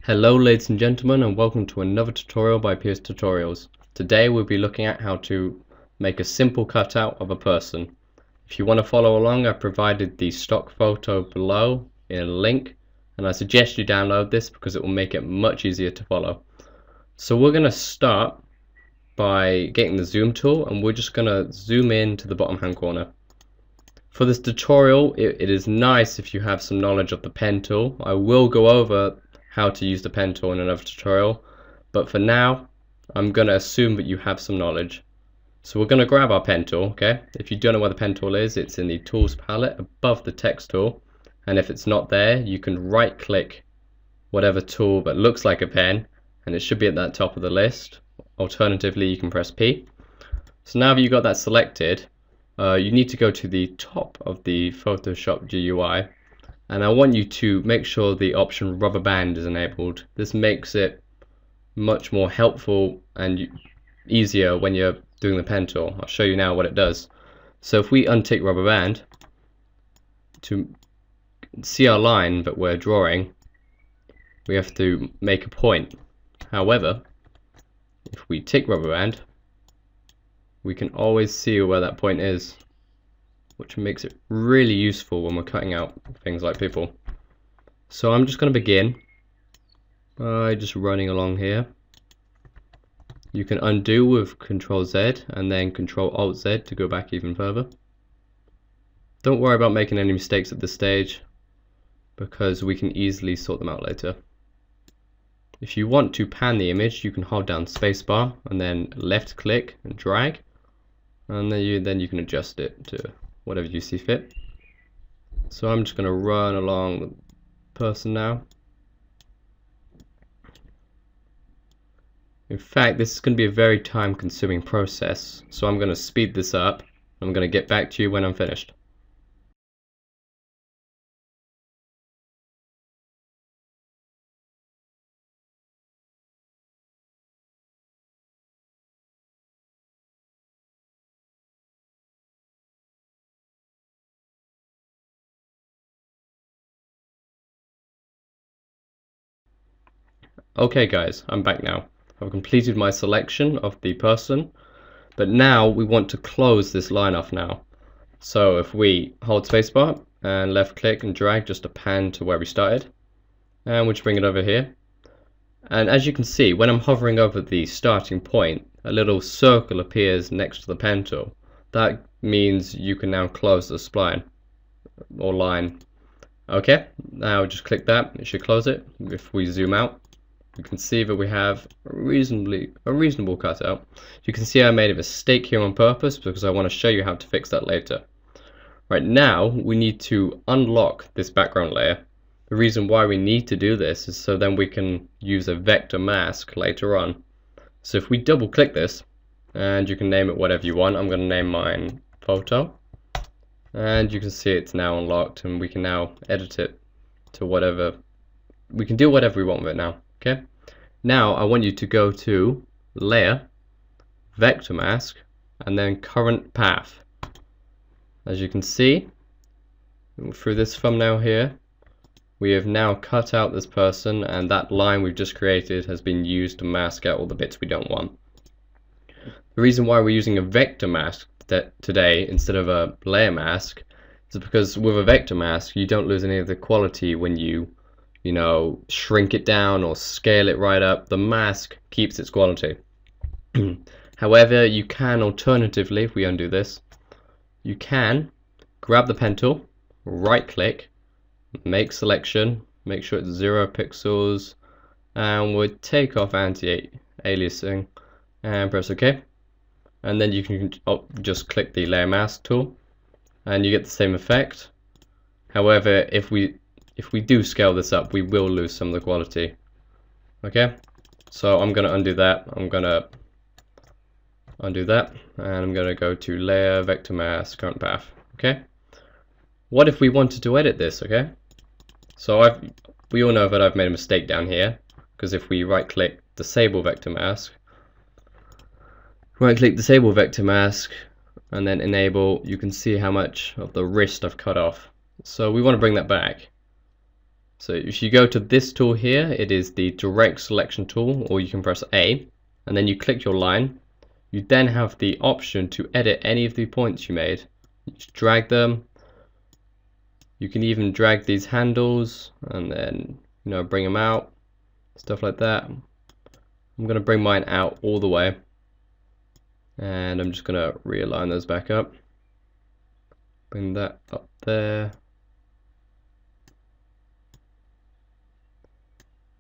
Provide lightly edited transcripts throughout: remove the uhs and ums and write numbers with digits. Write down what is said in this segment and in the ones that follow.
Hello ladies and gentlemen, and welcome to another tutorial by Pierce Tutorials. Today we'll be looking at how to make a simple cutout of a person. If you want to follow along, I've provided the stock photo below in a link, and I suggest you download this because it will make it much easier to follow. So we're going to start by getting the zoom tool, and we're just going to zoom in to the bottom hand corner. For this tutorial, it is nice if you have some knowledge of the pen tool. I will go over how to use the pen tool in another tutorial, but for now I'm going to assume that you have some knowledge. So we're going to grab our pen tool. Okay, if you don't know where the pen tool is, it's in the tools palette above the text tool, and if it's not there, you can right click whatever tool that looks like a pen and it should be at that top of the list. Alternatively, you can press P. So now that you've got that selected, you need to go to the top of the Photoshop GUI, and I want you to make sure the option rubber band is enabled. This makes it much more helpful and easier when you're doing the pen tool. I'll show you now what it does. So if we untick rubber band, to see our line that we're drawing, we have to make a point. However, if we tick rubber band, we can always see where that point is, which makes it really useful when we're cutting out things like people. So I'm just going to begin by just running along here. You can undo with Control Z and then Control Alt Z to go back even further. Don't worry about making any mistakes at this stage, because we can easily sort them out later. If you want to pan the image, you can hold down spacebar and then left click and drag, and then you can adjust it to whatever you see fit. So I'm just going to run along the person now. In fact, this is going to be a very time consuming process, so I'm going to speed this up. I'm going to get back to you when I'm finished. Okay guys, I'm back now. I've completed my selection of the person, but now we want to close this line off now. So if we hold spacebar and left click and drag just to pan to where we started, and we'll just bring it over here. And as you can see, when I'm hovering over the starting point, a little circle appears next to the pen tool. That means you can now close the spline or line. Okay, now just click that, it should close it. If we zoom out, you can see that we have a reasonable cutout. You can see I made a mistake here on purpose because I want to show you how to fix that later. Right now, we need to unlock this background layer. The reason why we need to do this is so then we can use a vector mask later on. So if we double click this, and you can name it whatever you want, I'm going to name mine photo, and you can see it's now unlocked, and we can now edit it to whatever. We can do whatever we want with it now. Okay, now I want you to go to Layer, Vector Mask, and then Current Path. As you can see, through this thumbnail here, we have now cut out this person, and that line we've just created has been used to mask out all the bits we don't want. The reason why we're using a vector mask today instead of a layer mask is because with a vector mask, you don't lose any of the quality when you shrink it down or scale it right up. The mask keeps its quality. However, you can alternatively, if we undo this, you can grab the pen tool, right click, make selection, make sure it's 0 pixels, and we'll take off anti-aliasing and press OK. And then you can just click the layer mask tool and you get the same effect. However, if we do scale this up, we will lose some of the quality. Okay, so I'm going to undo that. I'm going to undo that, and I'm going to go to Layer, Vector Mask, Current Path. Okay, what if we wanted to edit this? Okay, so we all know that I've made a mistake down here, because if we right click Disable Vector Mask, and then Enable, you can see how much of the wrist I've cut off. So we want to bring that back. So if you go to this tool here, it is the direct selection tool, or you can press A and then you click your line. You then have the option to edit any of the points you made. You just drag them. You can even drag these handles and then, you know, bring them out, stuff like that. I'm going to bring mine out all the way, and I'm just going to realign those back up. Bring that up there.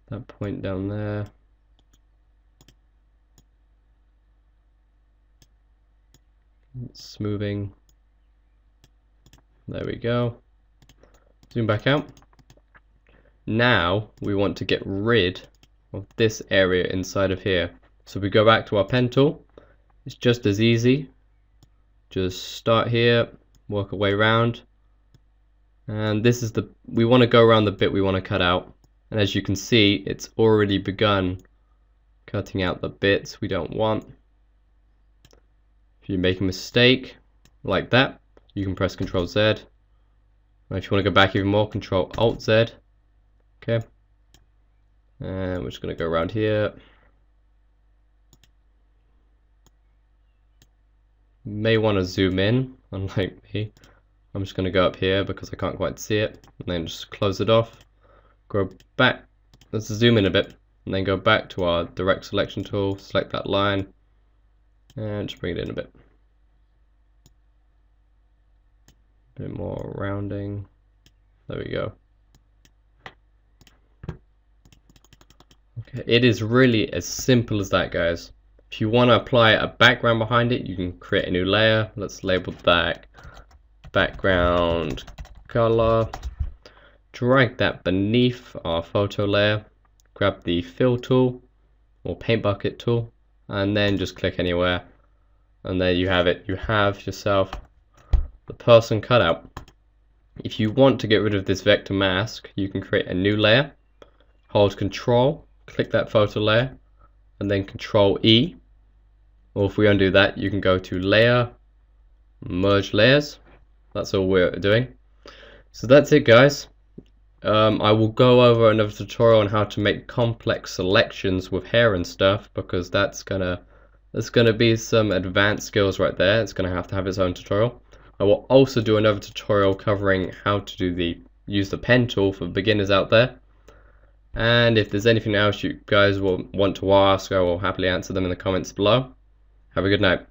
That point down there. Smoothing. There we go. Zoom back out. Now we want to get rid of this area inside of here. So we go back to our pen tool. It's just as easy. Just start here, work our way around. And this is we want to go around the bit we want to cut out. And as you can see, it's already begun cutting out the bits we don't want. If you make a mistake like that, you can press Ctrl Z. And if you want to go back even more, Ctrl Alt Z. Okay. And we're just going to go around here. You may want to zoom in, unlike me. I'm just going to go up here because I can't quite see it. And then just close it off. Go back. Let's zoom in a bit. And then go back to our direct selection tool. Select that line. And just bring it in a bit. A bit more rounding. There we go. Okay, it is really as simple as that, guys. If you want to apply a background behind it, you can create a new layer. Let's label that background color. Drag that beneath our photo layer. Grab the fill tool or paint bucket tool, and then just click anywhere. And there you have it. You have yourself the person cut out. If you want to get rid of this vector mask, you can create a new layer. Hold Control, click that photo layer, and then Control E. Or if we undo that, you can go to Layer, Merge Layers. That's all we're doing. So that's it, guys. I will go over another tutorial on how to make complex selections with hair and stuff, because that's gonna be some advanced skills right there. It's gonna have its own tutorial. I will also do another tutorial covering how to use the pen tool for beginners out there. And if there's anything else you guys will want to ask, I will happily answer them in the comments below. Have a good night.